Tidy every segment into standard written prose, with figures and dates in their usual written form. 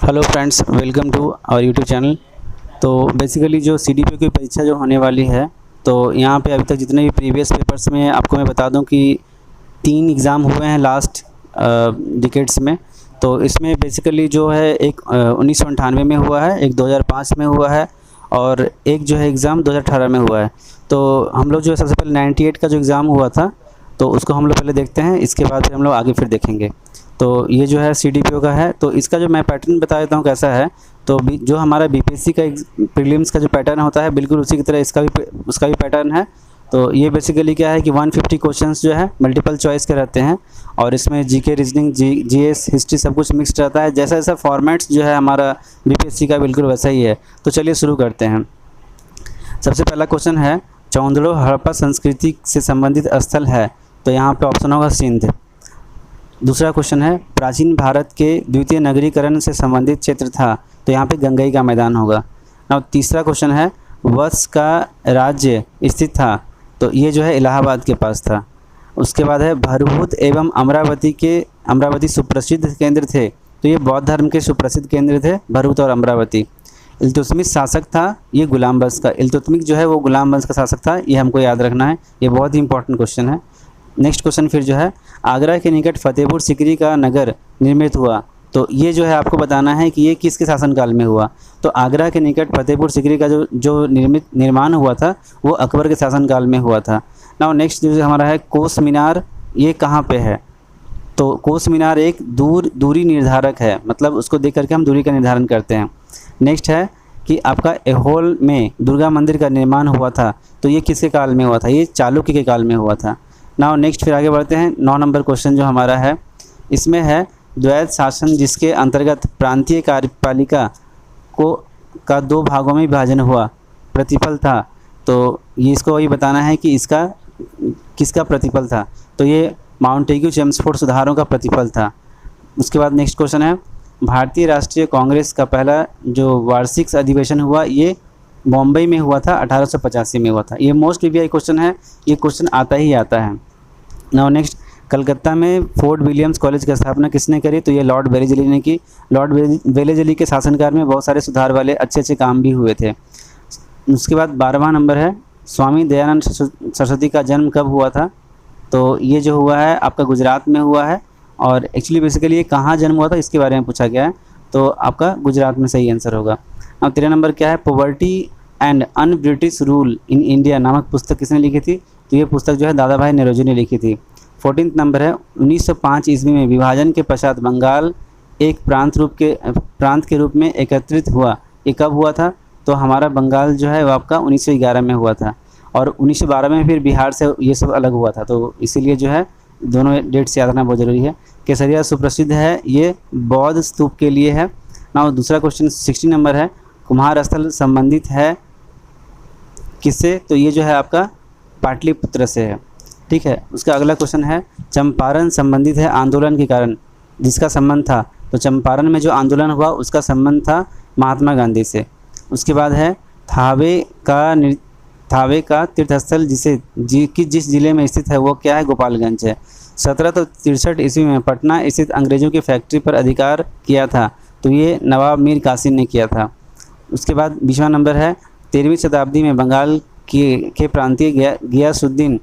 Hello friends, welcome to our YouTube channel. तो basically जो CDPO की परीक्षा जो होने वाली है, तो यहाँ पे अभी तक जितने भी प्रीवियस पेपर्स में आपको मैं बता दूं कि 3 एग्ज़ाम हुए हैं लास्ट डिकेड्स में। तो इसमें बेसिकली जो है एक 1998 में हुआ है, एक 2005 में हुआ है और एक जो है एग्ज़ाम 2018 में हुआ है। तो हम लोग जो है सबसे पहले 98 का जो एग्ज़ाम हुआ था तो उसको हम लोग पहले देखते हैं, इसके बाद फिर हम लोग आगे फिर देखेंगे। तो ये जो है सीडीपीओ का है, तो इसका जो मैं पैटर्न बता देता हूँ कैसा है। तो जो हमारा बीपीएससी का प्रीलिम्स का जो पैटर्न होता है बिल्कुल उसी की तरह उसका भी पैटर्न है। तो ये बेसिकली क्या है कि 150 क्वेश्चंस जो है मल्टीपल चॉइस के रहते हैं और इसमें जीके, रीजनिंग, जीएस, हिस्ट्री सब कुछ मिक्स्ड रहता है। जैसा जैसा फॉर्मेट्स जो है हमारा बीपीएससी का बिल्कुल वैसा ही है। तो चलिए शुरू करते हैं। सबसे पहला क्वेश्चन है, चौंदड़ो हड़प्पा संस्कृति से संबंधित स्थल है, तो यहाँ पे ऑप्शन होगा सिंध। दूसरा क्वेश्चन है, प्राचीन भारत के द्वितीय नगरीकरण से संबंधित क्षेत्र था, तो यहाँ पे गंगई का मैदान होगा। और तीसरा क्वेश्चन है, वत्स का राज्य स्थित था, तो ये जो है इलाहाबाद के पास था। उसके बाद है, भरभूत एवं अमरावती सुप्रसिद्ध केंद्र थे, तो ये बौद्ध धर्म के सुप्रसिद्ध केंद्र थे भरभूत और अमरावती। इल्तुतमिश शासक था, ये गुलाम वंश का, इल्तुतमिश जो है वो गुलाम वंश का शासक था, ये हमको याद रखना है, ये बहुत ही इंपॉर्टेंट क्वेश्चन है। नेक्स्ट क्वेश्चन फिर जो है, आगरा के निकट फतेहपुर सिकरी का नगर निर्मित हुआ, तो ये जो है आपको बताना है कि ये किसके शासनकाल में हुआ। तो आगरा के निकट फतेहपुर सिकरी का जो निर्माण हुआ था वो अकबर के शासनकाल में हुआ था। नाउ नेक्स्ट जो हमारा है, कोस मीनार, ये कहाँ पे है। तो कोस मीनार एक दूरी निर्धारक है, मतलब उसको देख करके हम दूरी का निर्धारण करते हैं। नेक्स्ट है कि आपका ऐहोल में दुर्गा मंदिर का निर्माण हुआ था, तो ये किसके काल में हुआ था, ये चालुक्य के काल में हुआ था। नाउ नेक्स्ट फिर आगे बढ़ते हैं। 9 नंबर क्वेश्चन जो हमारा है, इसमें है द्वैध शासन जिसके अंतर्गत प्रांतीय कार्यपालिका का 2 भागों में विभाजन हुआ, प्रतिफल था, तो ये इसको वही बताना है कि इसका किसका प्रतिफल था। तो ये माउंटेग्यू चेम्सफोर्ड सुधारों का प्रतिफल था। उसके बाद नेक्स्ट क्वेश्चन है, भारतीय राष्ट्रीय कांग्रेस का पहला जो वार्षिक अधिवेशन हुआ ये बॉम्बे में हुआ था, 1885 में हुआ था। ये मोस्ट वीवीआई क्वेश्चन है, ये क्वेश्चन आता ही आता है। नाउ नेक्स्ट, कलकत्ता में फोर्ट विलियम्स कॉलेज की स्थापना किसने करी, तो ये लॉर्ड वेलेजली ने की। लॉर्ड वेलेजली के शासनकाल में बहुत सारे सुधार वाले अच्छे काम भी हुए थे। उसके बाद 12वां नंबर है, स्वामी दयानंद सरस्वती का जन्म कब हुआ था, तो ये जो हुआ है आपका गुजरात में हुआ है। और एक्चुअली बेसिकली ये कहाँ जन्म हुआ था इसके बारे में पूछा गया है, तो आपका गुजरात में सही आंसर होगा। अब 13 नंबर क्या है, poverty and un British rule in India नामक पुस्तक किसने लिखी थी, तो ये पुस्तक जो है दादा भाई नौरोजी ने लिखी थी। 14 नंबर है, 1905 ईस्वी में विभाजन के पश्चात बंगाल एक प्रांत के रूप में एकत्रित हुआ, ये कब हुआ था, तो हमारा बंगाल जो है वो आपका 1911 में हुआ था और 1912 में फिर बिहार से ये सब अलग हुआ था। तो इसीलिए जो है दोनों डेट्स याद रखना बहुत ज़रूरी है। केसरिया सुप्रसिद्ध है, ये बौद्ध स्तूप के लिए है। ना दूसरा क्वेश्चन 60 नंबर है, कुम्हार स्थल संबंधित है किससे, तो ये जो है आपका पाटलिपुत्र से है। ठीक है। उसका अगला क्वेश्चन है, चंपारण संबंधित है आंदोलन के कारण जिसका संबंध था, तो चंपारण में जो आंदोलन हुआ उसका संबंध था महात्मा गांधी से। उसके बाद है, थावे का तीर्थस्थल जिस जिले में स्थित है वो क्या है, गोपालगंज है। 1763 ईस्वी में पटना स्थित अंग्रेजों की फैक्ट्री पर अधिकार किया था, तो ये नवाब मीर कासिम ने किया था। उसके बाद 20वां नंबर है, 13वीं शताब्दी में बंगाल के प्रांतीय गियासुद्दीन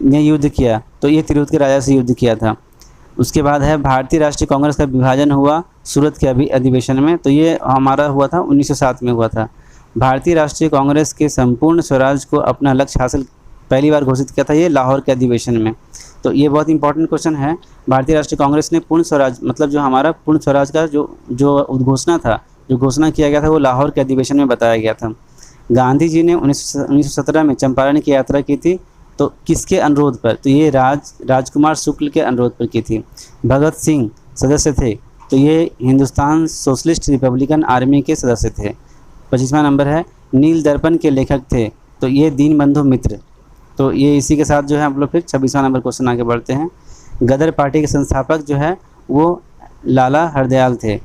ने युद्ध किया, तो ये तिरहुत के राजा से युद्ध किया था। उसके बाद है, भारतीय राष्ट्रीय कांग्रेस का विभाजन हुआ सूरत के अधिवेशन में, तो ये हमारा हुआ था 1907 में हुआ था। भारतीय राष्ट्रीय कांग्रेस के संपूर्ण स्वराज को अपना लक्ष्य हासिल पहली बार घोषित किया था, ये लाहौर के अधिवेशन में। तो ये बहुत इंपॉर्टेंट क्वेश्चन है। भारतीय राष्ट्रीय कांग्रेस ने पूर्ण स्वराज मतलब जो हमारा पूर्ण स्वराज का जो उद्घोषणा था, जो घोषणा किया गया था वो लाहौर के अधिवेशन में बताया गया था। गांधी जी ने 1917 में चंपारण की यात्रा की थी, तो किसके अनुरोध पर, तो ये राजकुमार शुक्ल के अनुरोध पर की थी। भगत सिंह सदस्य थे, तो ये हिंदुस्तान सोशलिस्ट रिपब्लिकन आर्मी के सदस्य थे। 25वां नंबर है, नील दर्पण के लेखक थे, तो ये दीनबंधु मित्र। तो ये इसी के साथ जो है हम लोग फिर 26वां नंबर क्वेश्चन आगे बढ़ते हैं। गदर पार्टी के संस्थापक जो है वो लाला हरदयाल थे।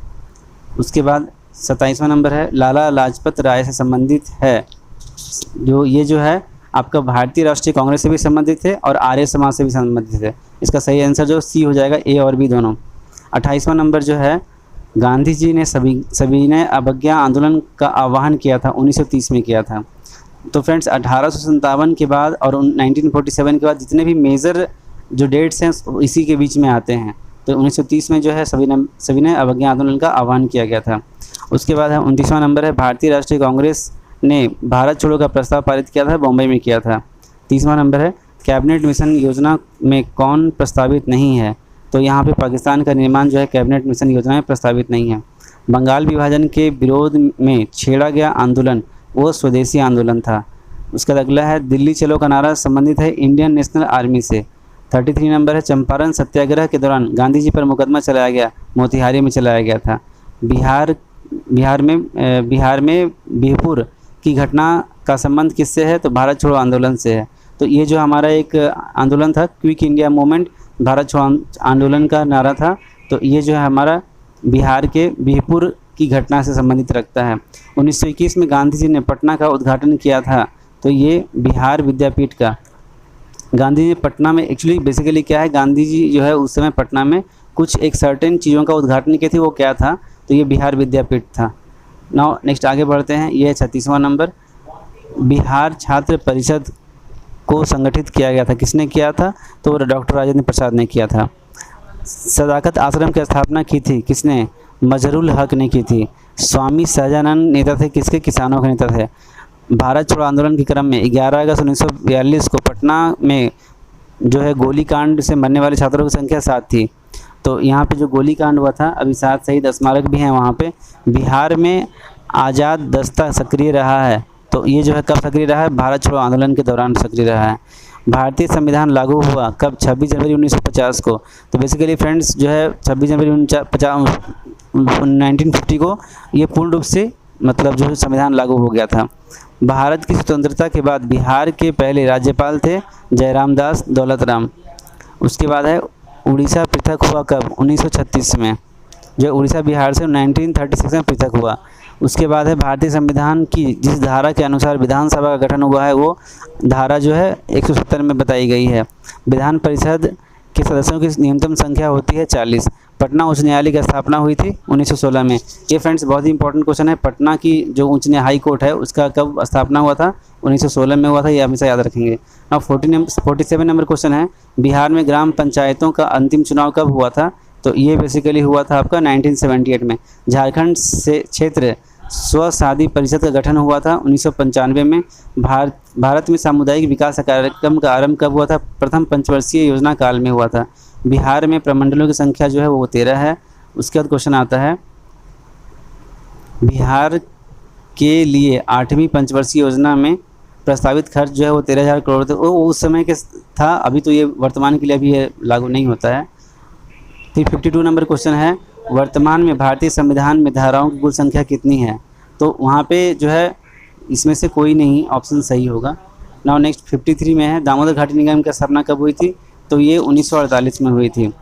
उसके बाद 27वां नंबर है, लाला लाजपत राय से संबंधित है, ये जो है आपका भारतीय राष्ट्रीय कांग्रेस से भी संबंधित है और आर्य समाज से भी संबंधित है। इसका सही आंसर जो सी हो जाएगा, ए और बी दोनों। 28वां नंबर जो है, गांधी जी ने सविनय अवज्ञा आंदोलन का आह्वान किया था, 1930 में किया था। तो फ्रेंड्स 1857 के बाद और 1947 के बाद जितने भी मेजर जो डेट्स हैं इसी के बीच में आते हैं। तो 1930 में जो है सविनय अवज्ञा आंदोलन का आह्वान किया गया था। उसके बाद है 29वां नंबर है, भारतीय राष्ट्रीय कांग्रेस ने भारत छोड़ो का प्रस्ताव पारित किया था, बॉम्बे में किया था। 30वां नंबर है, कैबिनेट मिशन योजना में कौन प्रस्तावित नहीं है? तो यहाँ पे पाकिस्तान का निर्माण जो है कैबिनेट मिशन योजना में प्रस्तावित नहीं है। बंगाल विभाजन के विरोध में छेड़ा गया आंदोलन वो स्वदेशी आंदोलन था। उसका अगला है, दिल्ली चलो का नारा संबंधित है इंडियन नेशनल आर्मी से। 33 नंबर है, चंपारण सत्याग्रह के दौरान गांधी जी पर मुकदमा चलाया गया, मोतिहारी में चलाया गया था। बिहार में बिहपुर की घटना का संबंध किससे है? तो भारत छोड़ो आंदोलन से है। तो ये जो हमारा एक आंदोलन था क्विक इंडिया मूवमेंट, भारत छोड़ो आंदोलन का नारा था। तो ये जो है हमारा बिहार के बिहपुर की घटना से संबंधित रखता है। 1921 में गांधी जी ने पटना का उद्घाटन किया था। तो ये बिहार विद्यापीठ का, गांधी जी पटना में एक्चुअली बेसिकली क्या है, गांधी जी जो है उस समय पटना में कुछ एक सर्टेन चीज़ों का उद्घाटन किए थे, वो क्या था? तो ये बिहार विद्यापीठ था। नाउ नेक्स्ट आगे बढ़ते हैं, ये है 36वां नंबर, बिहार छात्र परिषद को संगठित किया गया था, किसने किया था? तो डॉक्टर राजेंद्र प्रसाद ने किया था। सदाकत आश्रम की स्थापना की थी, किसने? मजहरुल हक ने की थी। स्वामी सहजानंद नेता थे, किसके? किसानों के नेता थे। भारत छोड़ो आंदोलन के क्रम में 11 अगस्त 1942 को पटना में जो है गोलीकांड से मरने वाले छात्रों की संख्या 7 थी। तो यहाँ पे जो गोलीकांड हुआ था, अभी 7 शहीद स्मारक भी हैं वहाँ पे। बिहार में आज़ाद दस्ता सक्रिय रहा है। तो ये जो है कब सक्रिय रहा है? भारत छोड़ो आंदोलन के दौरान सक्रिय रहा है। भारतीय संविधान लागू हुआ कब? 26 जनवरी 1950 को। तो बेसिकली फ्रेंड्स जो है 26 जनवरी 1950 को ये पूर्ण रूप से मतलब जो है संविधान लागू हो गया था। भारत की स्वतंत्रता के बाद बिहार के पहले राज्यपाल थे जयराम दास दौलत राम। उसके बाद है उड़ीसा पृथक हुआ कब? 1936 में, जो उड़ीसा बिहार से 1936 में पृथक हुआ। उसके बाद है भारतीय संविधान की जिस धारा के अनुसार विधानसभा का गठन हुआ है वो धारा जो है 170 में बताई गई है। विधान परिषद के सदस्यों की न्यूनतम संख्या होती है 40। पटना उच्च न्यायालय की स्थापना हुई थी 1916 में। ये फ्रेंड्स बहुत ही इंपॉर्टेंट क्वेश्चन है। पटना की जो उच्च न्याय हाई कोर्ट है उसका कब स्थापना हुआ था? 1916 में हुआ था, ये हमेशा याद रखेंगे। अब 47 नंबर क्वेश्चन है, बिहार में ग्राम पंचायतों का अंतिम चुनाव कब हुआ था? तो ये बेसिकली हुआ था आपका 1978 में। झारखंड से क्षेत्र स्वशादी परिषद का गठन हुआ था 1995 में। भारत में सामुदायिक विकास कार्यक्रम का आरंभ कब हुआ था? प्रथम पंचवर्षीय योजना काल में हुआ था। बिहार में प्रमंडलों की संख्या जो है वो 13 है। उसके बाद क्वेश्चन आता है, बिहार के लिए 8वीं पंचवर्षीय योजना में प्रस्तावित खर्च जो है वो 13,000 करोड़ थे। वो उस समय के था, अभी तो ये वर्तमान के लिए अभी ये लागू नहीं होता है। फिर 52 नंबर क्वेश्चन है, वर्तमान में भारतीय संविधान में धाराओं की कुल संख्या कितनी है? तो वहाँ पे जो है इसमें से कोई नहीं ऑप्शन सही होगा। नाउ नेक्स्ट 53 में है, दामोदर घाटी निगम की स्थापना कब हुई थी? तो ये 1948 में हुई थी।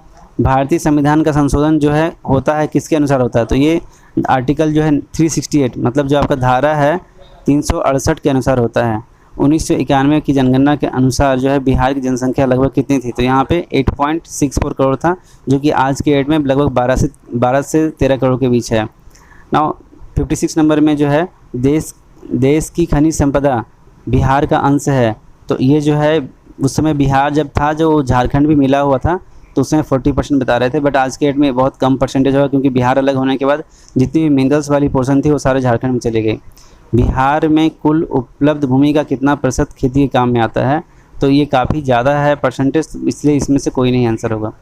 भारतीय संविधान का संशोधन जो है होता है किसके अनुसार होता है? तो ये आर्टिकल जो है 368 मतलब जो आपका धारा है 368 के अनुसार होता है। 1991 की जनगणना के अनुसार जो है बिहार की जनसंख्या लगभग कितनी थी? तो यहाँ पे 8.64 करोड़ था, जो कि आज के डेट में लगभग 12 से 13 करोड़ के बीच है। नाउ 56 नंबर में जो है देश की खनिज संपदा बिहार का अंश है। तो ये जो है उस समय बिहार जब था जो झारखंड भी मिला हुआ था तो उसमें 40% बता रहे थे, बट आज के डेट में बहुत कम परसेंटेज होगा क्योंकि बिहार अलग होने के बाद जितनी भी मिनरल्स वाली पोर्शन थी वो सारे झारखंड में चले गए। बिहार में कुल उपलब्ध भूमि का कितना प्रतिशत खेती के काम में आता है? तो ये काफ़ी ज़्यादा है परसेंटेज, इसलिए इसमें से कोई नहीं आंसर होगा।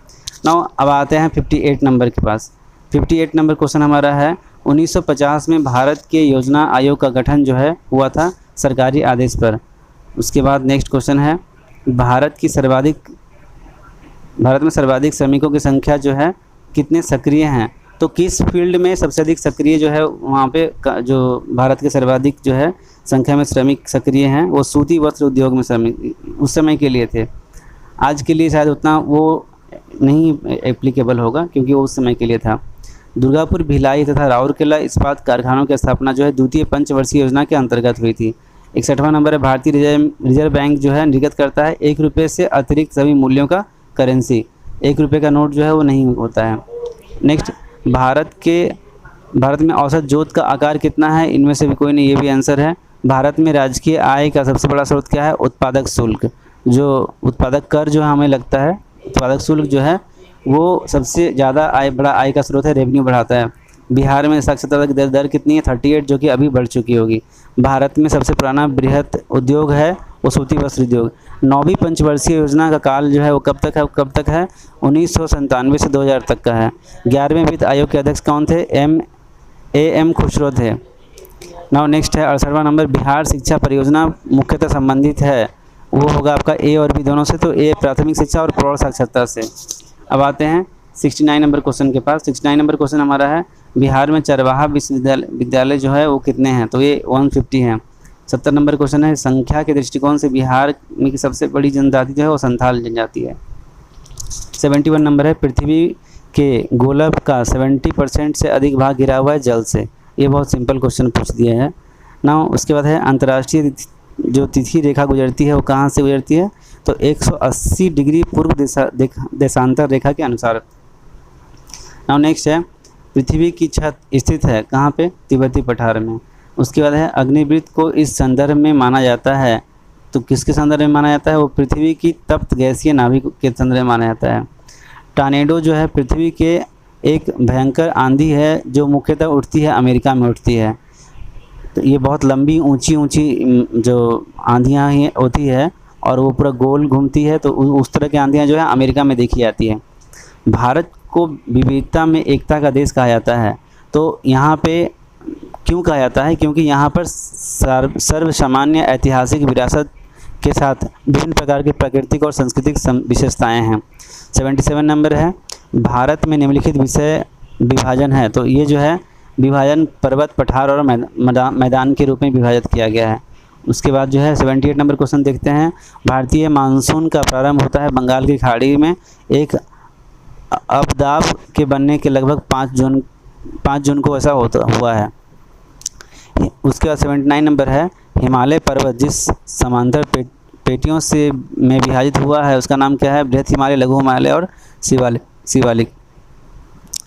नाउ अब आते हैं 58 नंबर के पास। 58 नंबर क्वेश्चन हमारा है, 1950 में भारत के योजना आयोग का गठन जो है हुआ था सरकारी आदेश पर। उसके बाद नेक्स्ट क्वेश्चन है, भारत में सर्वाधिक श्रमिकों की संख्या जो है कितने सक्रिय हैं? तो किस फील्ड में सबसे अधिक सक्रिय जो है वहाँ पे जो भारत के सर्वाधिक जो है संख्या में श्रमिक सक्रिय हैं वो सूती वस्त्र उद्योग में श्रमिक उस समय के लिए थे। आज के लिए शायद उतना वो नहीं एप्लीकेबल होगा क्योंकि वो उस समय के लिए था। दुर्गापुर, भिलाई तथा राउरकेला इस्पात कारखानों की स्थापना जो है द्वितीय पंचवर्षीय योजना के अंतर्गत हुई थी। 61वां नंबर है, भारतीय रिजर्व बैंक जो है निर्गत करता है 1 रुपये से अतिरिक्त सभी मूल्यों का करेंसी। 1 रुपये का नोट जो है वो नहीं होता है। नेक्स्ट भारत में औसत जोत का आकार कितना है? इनमें से भी कोई नहीं, ये भी आंसर है। भारत में राजकीय आय का सबसे बड़ा स्रोत क्या है? उत्पादक शुल्क। जो उत्पादक कर जो हमें लगता है, उत्पादक शुल्क जो है वो सबसे ज़्यादा बड़ा आय का स्रोत है, रेवेन्यू बढ़ाता है। बिहार में साक्षरता दर कितनी है? 38, जो कि अभी बढ़ चुकी होगी। भारत में सबसे पुराना बृहत उद्योग है वो सूती वस्त्र उद्योग। 9वीं पंचवर्षीय योजना का काल जो है वो कब तक है? 1997 से 2000 तक का है। 11वें वित्त आयोग के अध्यक्ष कौन थे? एम खुसरो थे। नाउ नेक्स्ट है 68वां नंबर, बिहार शिक्षा परियोजना मुख्यतः संबंधित है, वो होगा आपका ए और बी दोनों से। तो ए प्राथमिक शिक्षा और प्रौढ़ साक्षरता से। अब आते हैं 69 नंबर क्वेश्चन के पास। 69 नंबर क्वेश्चन हमारा है, बिहार में चरवाहा विद्यालय जो है वो कितने हैं? तो ये 150 हैं। 70 नंबर क्वेश्चन है, संख्या के दृष्टिकोण से बिहार में की सबसे बड़ी जनजाति जो है वो संथाल जनजाति है। 71 नंबर है, पृथ्वी के गोलब का 70% से अधिक भाग घिरा हुआ है जल से। ये बहुत सिंपल क्वेश्चन पूछ दिया है ना। उसके बाद है, अंतर्राष्ट्रीय जो तिथि रेखा गुजरती है वो कहाँ से गुजरती है? तो 180 डिग्री पूर्व देशांतर रेखा के अनुसार। नाउ नेक्स्ट है, पृथ्वी की छत स्थित है कहाँ पे? तिब्बती पठार में। उसके बाद है, अग्निवृत्त को इस संदर्भ में माना जाता है, तो किसके संदर्भ में माना जाता है? वो पृथ्वी की तप्त गैसीय नाभिक के संदर्भ में माना जाता है। टॉर्नेडो जो है पृथ्वी के एक भयंकर आंधी है जो मुख्यतः उठती है अमेरिका में उठती है। तो ये बहुत लंबी ऊंची जो आंधियाँ होती है और वो पूरा गोल घूमती है, तो उस तरह की आंधियाँ जो है अमेरिका में देखी जाती है। भारत को विविधता में एकता का देश कहा जाता है। तो यहाँ पे क्यों कहा जाता है? क्योंकि यहाँ पर सर्वसामान्य ऐतिहासिक विरासत के साथ विभिन्न प्रकार के प्राकृतिक और सांस्कृतिक विशेषताएं हैं। 77 नंबर है, भारत में निम्नलिखित विषय विभाजन है। तो ये जो है विभाजन पर्वत, पठार और मैदान के रूप में विभाजित किया गया है। उसके बाद जो है 78 नंबर क्वेश्चन देखते हैं, भारतीय मानसून का प्रारंभ होता है बंगाल की खाड़ी में एक अवदाब के बनने के लगभग 5 जून को ऐसा हुआ है। उसके बाद 79 नंबर है, हिमालय पर्वत जिस समांतर पेटियों से में विभाजित हुआ है उसका नाम क्या है? बृहत हिमालय, लघु हिमालय और शिवालिक।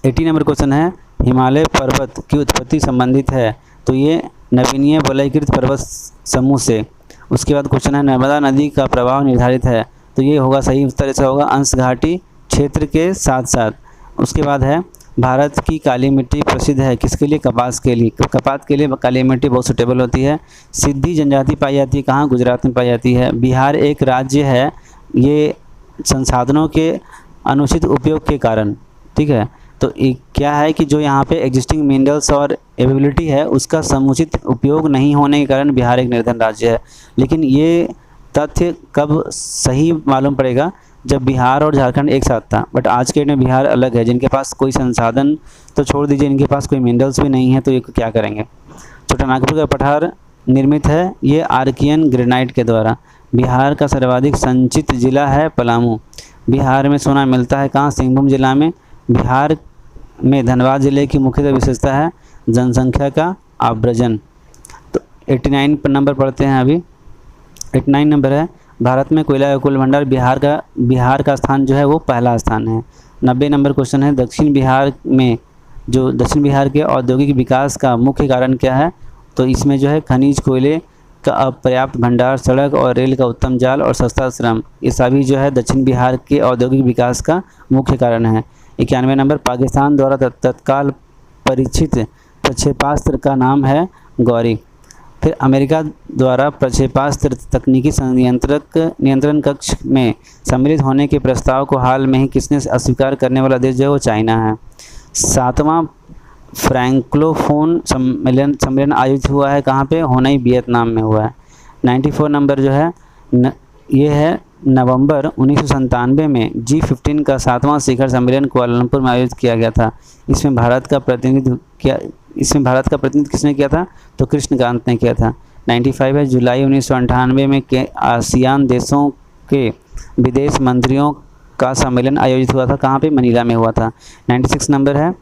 80 नंबर क्वेश्चन है, हिमालय पर्वत की उत्पत्ति संबंधित है, तो ये नवीनीय वलयीकृत पर्वत समूह से। उसके बाद क्वेश्चन है, नर्मदा नदी का प्रवाह निर्धारित है, तो ये होगा सही उत्तर इसका होगा अंश घाटी क्षेत्र के साथ साथ। उसके बाद है, भारत की काली मिट्टी प्रसिद्ध है किसके लिए? कपास के लिए। कपास के लिए काली मिट्टी बहुत सूटेबल होती है। सिद्धि जनजाति पाई जाती है कहाँ? गुजरात में पाई जाती है। बिहार एक राज्य है, ये संसाधनों के अनुचित उपयोग के कारण, ठीक है। तो क्या है कि जो यहाँ पे एग्जिस्टिंग मिनरल्स और अवेलेबिलिटी है उसका समुचित उपयोग नहीं होने के कारण बिहार एक निर्धन राज्य है। लेकिन ये तथ्य कब सही मालूम पड़ेगा? जब बिहार और झारखंड एक साथ था। बट आज के डेट में बिहार अलग है, जिनके पास कोई संसाधन तो छोड़ दीजिए, इनके पास कोई मिनरल्स भी नहीं है, तो ये क्या करेंगे। छोटानागपुर का पठार निर्मित है ये आर्कियन ग्रेनाइट के द्वारा। बिहार का सर्वाधिक संचित जिला है पलामू। बिहार में सोना मिलता है कहाँ? सिंहभूम जिला में। बिहार में धनबाद जिले की मुख्य विशेषता है जनसंख्या का आव्रजन। तो 89 नंबर पढ़ते हैं अभी। 89 नंबर है, भारत में कोयला का कुल भंडार बिहार का स्थान जो है वो पहला स्थान है। 90 नंबर क्वेश्चन है, दक्षिण बिहार के औद्योगिक विकास का मुख्य कारण क्या है? तो इसमें जो है खनिज कोयले का अपर्याप्त भंडार, सड़क और रेल का उत्तम जाल और सस्ता श्रम, ये सभी जो है दक्षिण बिहार के औद्योगिक विकास का मुख्य कारण है। 91 नंबर, पाकिस्तान द्वारा तत्काल परीक्षित प्रक्षेपास्त्र का नाम है गौरी। फिर अमेरिका द्वारा प्रक्षेपास्त्र तकनीकी नियंत्रण कक्ष में सम्मिलित होने के प्रस्ताव को हाल में ही किसने अस्वीकार करने वाला देश जो है वो चाइना है। 7वां फ्रैंकोफोन सम्मेलन आयोजित हुआ है कहाँ पे? होनई वियतनाम में हुआ है। 94 नंबर जो है ये है नवंबर 1997 में G15 का 7वां शिखर सम्मेलन कुआलालंपुर में आयोजित किया गया था। इसमें भारत का प्रतिनिधित्व किसने किया था? तो कृष्णकांत ने किया था। 95 है, जुलाई 1998 में आसियान देशों के विदेश मंत्रियों का सम्मेलन आयोजित हुआ था कहाँ पे? मनीला में हुआ था। 96 नंबर है,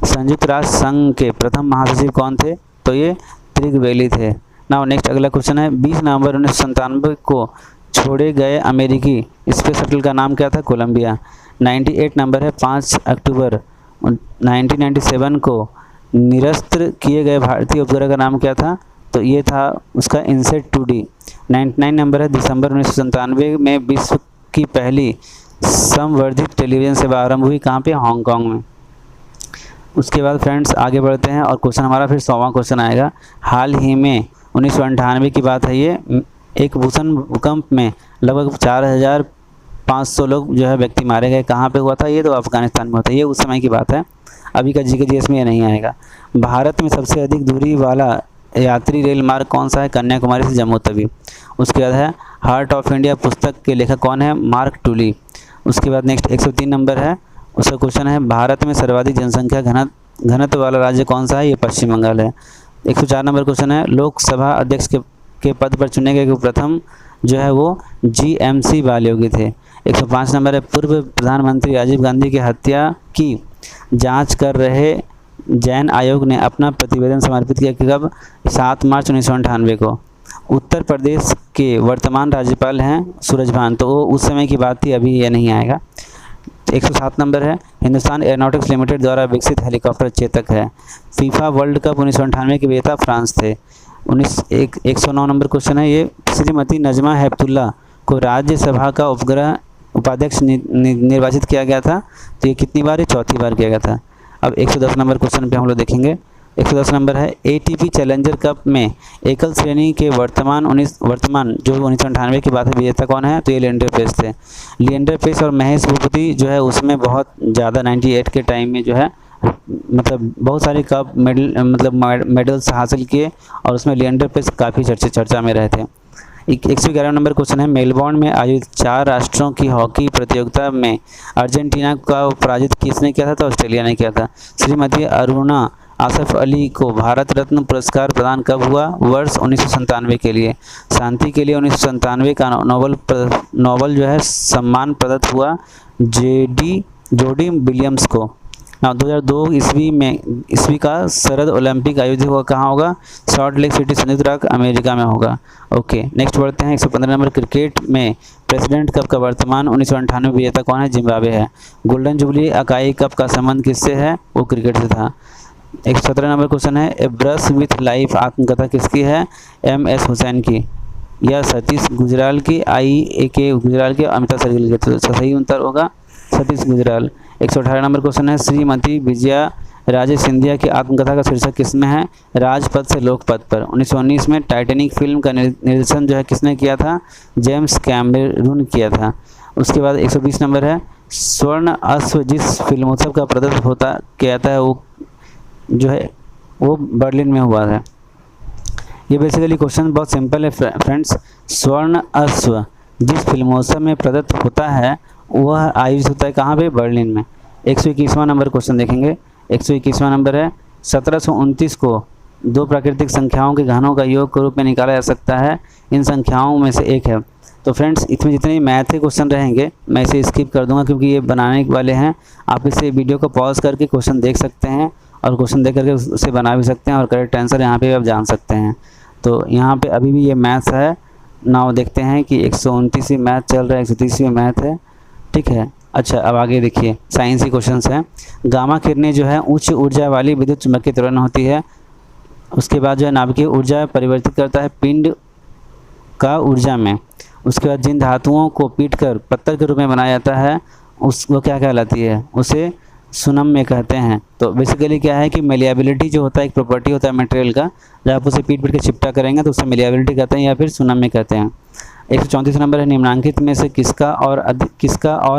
संयुक्त राष्ट्र संघ के प्रथम महासचिव कौन थे? तो ये त्रिगवेली थे। नाउ नेक्स्ट अगला क्वेश्चन है, 20 नवंबर 1997 को छोड़े गए अमेरिकी स्पेस शटल का नाम क्या था? कोलंबिया। 98 नंबर है, 5 अक्टूबर 1997 को निरस्त किए गए भारतीय उपग्रह का नाम क्या था? तो ये था उसका इनसेट 2D। 99 नंबर है, दिसंबर 1997 में विश्व की पहली संवर्धित टेलीविज़न सेवा आरंभ हुई कहाँ पे? हांगकांग में। उसके बाद फ्रेंड्स आगे बढ़ते हैं और क्वेश्चन हमारा फिर 100वां क्वेश्चन आएगा। हाल ही में 1998 की बात है ये, एक भूकंप में लगभग 4500 लोग जो है व्यक्ति मारे गए। कहाँ पे हुआ था ये? तो अफगानिस्तान में होता है। ये उस समय की बात है, अभी का GK में ये नहीं आएगा। भारत में सबसे अधिक दूरी वाला यात्री रेल मार्ग कौन सा है? कन्याकुमारी से जम्मू तवी। उसके बाद है हार्ट ऑफ इंडिया पुस्तक के लेखक कौन है? मार्क टूली। उसके बाद नेक्स्ट 103 नंबर है, उसका क्वेश्चन है भारत में सर्वाधिक जनसंख्या घनत्व वाला राज्य कौन सा है? ये पश्चिम बंगाल है। 104 नंबर क्वेश्चन है, लोकसभा अध्यक्ष के पद पर चुने गए प्रथम जो है वो GMC बालयोगी थे। 105 नंबर है, पूर्व प्रधानमंत्री राजीव गांधी की हत्या की जांच कर रहे जैन आयोग ने अपना प्रतिवेदन समर्पित किया कब? 7 मार्च 1998 को। उत्तर प्रदेश के वर्तमान राज्यपाल हैं सूरजभान, तो वो उस समय की बात थी, अभी ये नहीं आएगा। 107 नंबर है, हिंदुस्तान एयरोनॉटिक्स लिमिटेड द्वारा विकसित हेलीकॉप्टर चेतक है। फीफा वर्ल्ड कप 1998 के विजेता फ्रांस थे। 109 नंबर क्वेश्चन है ये, श्रीमती नजमा हेपतुल्ला को राज्यसभा का उपाध्यक्ष निर्वाचित किया गया था, तो ये कितनी बार? ये चौथी बार किया गया था। अब 110 नंबर क्वेश्चन पे हम लोग देखेंगे। 110 नंबर है, ATP चैलेंजर कप में एकल श्रेणी के वर्तमान जो 1998 की बात है विजेता कौन है? तो ये लिएंडर पेस थे। लिएंडर पेस और महेश भूपति जो है उसमें बहुत ज़्यादा 98 के टाइम में जो है मतलब बहुत सारे कप मेडल्स हासिल किए और उसमें लिएंडर पेस काफ़ी चर्चा में रहे थे। 111 नंबर क्वेश्चन है, मेलबोर्न में आयोजित 4 राष्ट्रों की हॉकी प्रतियोगिता में अर्जेंटीना का पराजित किसने किया था? तो ऑस्ट्रेलिया ने किया था। श्रीमती अरुणा आसफ अली को भारत रत्न पुरस्कार प्रदान कब हुआ? वर्ष 1997 के लिए। शांति के लिए 1997 का नोबल जो है सम्मान प्रदत्त हुआ जोडी विलियम्स को। 2002 ईस्वी का शरद ओलंपिक आयोजित हुआ कहाँ होगा? सॉल्ट लेक सिटी, संयुक्त राज्य अमेरिका में होगा। ओके, नेक्स्ट बढ़ते हैं। 115 नंबर, क्रिकेट में प्रेसिडेंट कप का वर्तमान 1998 विजेता कौन है? जिम्बाब्वे है। गोल्डन जुबली अकाई कप का संबंध किससे है? वो क्रिकेट से था। 117 नंबर क्वेश्चन है, ए ब्रश विथ लाइफ आत्मकथा किसकी है? MS हुसैन की या सतीश गुजराल की? IAK गुजराल की, अमिता सरगिल की। तो सही उत्तर होगा सतीश गुजराल। 118 नंबर क्वेश्चन है, श्रीमती विजया राजे सिंधिया की आत्मकथा का शीर्षक किसमें है? राजपथ से लोकपथ पर। 1919 में टाइटैनिक फिल्म का निर्देशन जो है किसने किया था? जेम्स कैमरून किया था। उसके बाद 120 नंबर है, स्वर्ण अश्व जिस फिल्मोत्सव का प्रदर्शन होता किया था वो जो है वो बर्लिन में हुआ है। ये बेसिकली क्वेश्चन बहुत सिंपल है फ्रेंड्स। स्वर्ण अश्व जिस फिल्मोत्सव में प्रदत्त होता है वह आयोजित होता है कहाँ पे? बर्लिन में। 121वां नंबर क्वेश्चन देखेंगे। 121वां नंबर है, 1729 को 2 प्राकृतिक संख्याओं के घनों का योग के रूप में निकाला जा सकता है, इन संख्याओं में से एक है। तो फ्रेंड्स इसमें जितने भी मैथ के क्वेश्चन रहेंगे मैं इसे स्किप कर दूंगा क्योंकि ये बनाने वाले हैं। आप इसे वीडियो को पॉज करके क्वेश्चन देख सकते हैं और क्वेश्चन देख करके उसे बना भी सकते हैं और करेक्ट आंसर यहाँ पे आप जान सकते हैं। तो यहाँ पे अभी भी ये मैथ्स है ना, देखते हैं कि 129वीं मैथ चल रहा है, 130वीं मैथ है, ठीक है। अच्छा, अब आगे देखिए, साइंस के क्वेश्चंस हैं। गामा किरणें जो है उच्च ऊर्जा वाली विद्युत चुम्बकीय त्वरण होती है। उसके बाद जो है नाभिकीय ऊर्जा परिवर्तित करता है पिंड का ऊर्जा में। उसके बाद जिन धातुओं को पीटकर पत्थर के रूप में बनाया जाता है वो क्या कहलाती है? उसे सुनम्य कहते हैं। तो बेसिकली क्या है कि मेलिएबिलिटी जो होता है एक प्रॉपर्टी होता है मटेरियल का, जब आप उसे पीट के चिपटा करेंगे तो उसे मेलिएबिलिटी कहते हैं या फिर सुनम्य कहते हैं। 134 नंबर है, निम्नांकित में से किसका और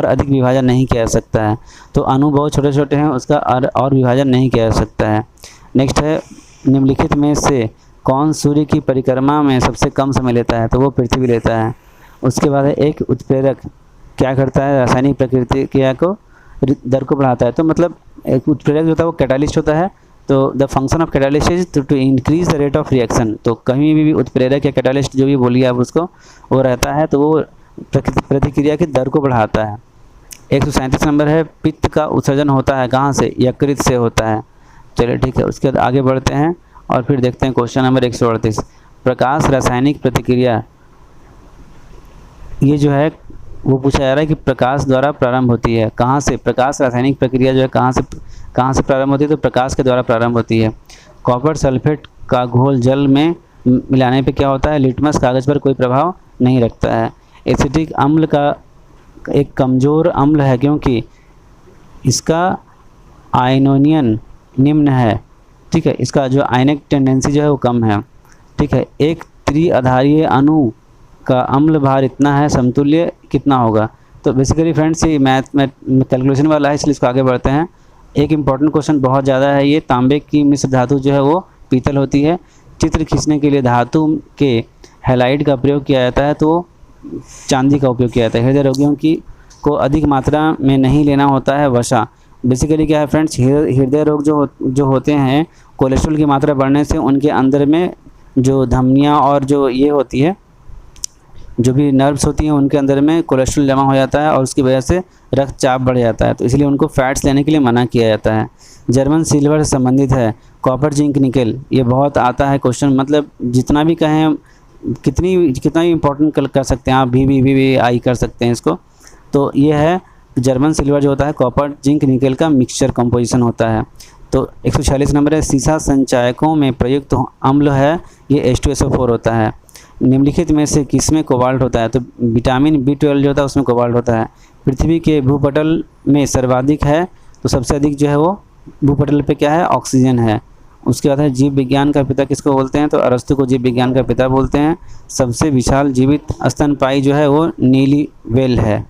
अधिक विभाजन नहीं किया जा सकता है? तो अणु बहुत छोटे छोटे हैं, उसका और विभाजन नहीं किया जा सकता है। नेक्स्ट है, निम्नलिखित में से कौन सूर्य की परिक्रमा में सबसे कम समय लेता है? तो वो पृथ्वी लेता है। उसके बाद है, एक उत्प्रेरक क्या करता है? रासायनिक प्रतिक्रिया को दर को बढ़ाता है। तो मतलब एक उत्प्रेरक जो होता है वो कैटालिस्ट होता है। तो the function of catalyst is to increase the rate of reaction. तो कहीं भी उत्प्रेरक या कैटालिस्ट जो भी बोलिए आप उसको, वो रहता है तो वो प्रतिक्रिया की दर को बढ़ाता है। 137 नंबर है, पित्त का उत्सर्जन होता है कहाँ से? यकृत से होता है। चलिए ठीक है, उसके बाद आगे बढ़ते हैं और फिर देखते हैं क्वेश्चन नंबर 138। प्रकाश रासायनिक प्रतिक्रिया ये जो है वो पूछा जा रहा है कि प्रकाश द्वारा प्रारंभ होती है। कहाँ से? प्रकाश रासायनिक प्रक्रिया जो है कहाँ से प्रारंभ होती है? तो प्रकाश के द्वारा प्रारंभ होती है। कॉपर सल्फेट का घोल जल में मिलाने पे क्या होता है? लिटमस कागज़ पर कोई प्रभाव नहीं रखता है। एसिटिक अम्ल का एक कमज़ोर अम्ल है क्योंकि इसका आयनोनियन निम्न है, ठीक है, इसका जो आयनिक टेंडेंसी जो है वो कम है, ठीक है। एक त्रिआधारीय अणु का अम्ल भार इतना है, समतुल्य कितना होगा? तो बेसिकली फ्रेंड्स ये मैथ में कैलकुलेशन वाला है, इसलिए इसको आगे बढ़ते हैं। एक इम्पॉर्टेंट क्वेश्चन बहुत ज़्यादा है ये। तांबे की मिश्र धातु जो है वो पीतल होती है। चित्र खींचने के लिए धातु के हैलाइड का प्रयोग किया जाता है तो चांदी का उपयोग किया जाता है। हृदय रोगियों की को अधिक मात्रा में नहीं लेना होता है वसा। बेसिकली क्या है फ्रेंड्स, हृदय रोग जो होते हैं, कोलेस्ट्रॉल की मात्रा बढ़ने से उनके अंदर में जो धमनियाँ और जो ये होती है, जो भी नर्व्स होती हैं, उनके अंदर में कोलेस्ट्रॉल जमा हो जाता है और उसकी वजह से रक्तचाप बढ़ जाता है, तो इसलिए उनको फैट्स लेने के लिए मना किया जाता है। जर्मन सिल्वर से संबंधित है। कॉपर जिंक निकल, ये बहुत आता है क्वेश्चन, मतलब जितना भी कहें कितना भी इम्पोर्टेंट कर सकते हैं आप, भी आई कर सकते हैं इसको। तो ये है जर्मन सिल्वर जो होता है कॉपर जिंक निकल का मिक्सचर कंपोजिशन होता है। तो 146 नंबर है। सीसा संचायकों में प्रयुक्त अम्ल है, ये H2SO4 होता है। निम्नलिखित में से किसमें कोबाल्ट होता है? तो विटामिन B12 जो होता है उसमें कोबाल्ट होता है। पृथ्वी के भूपटल में सर्वाधिक है, तो सबसे अधिक जो है वो भूपटल पे क्या है? ऑक्सीजन है। उसके बाद है जीव विज्ञान का पिता किसको बोलते हैं? तो अरस्तु को जीव विज्ञान का पिता बोलते हैं। सबसे विशाल जीवित स्तनपायी जो है वो नीली व्हेल है।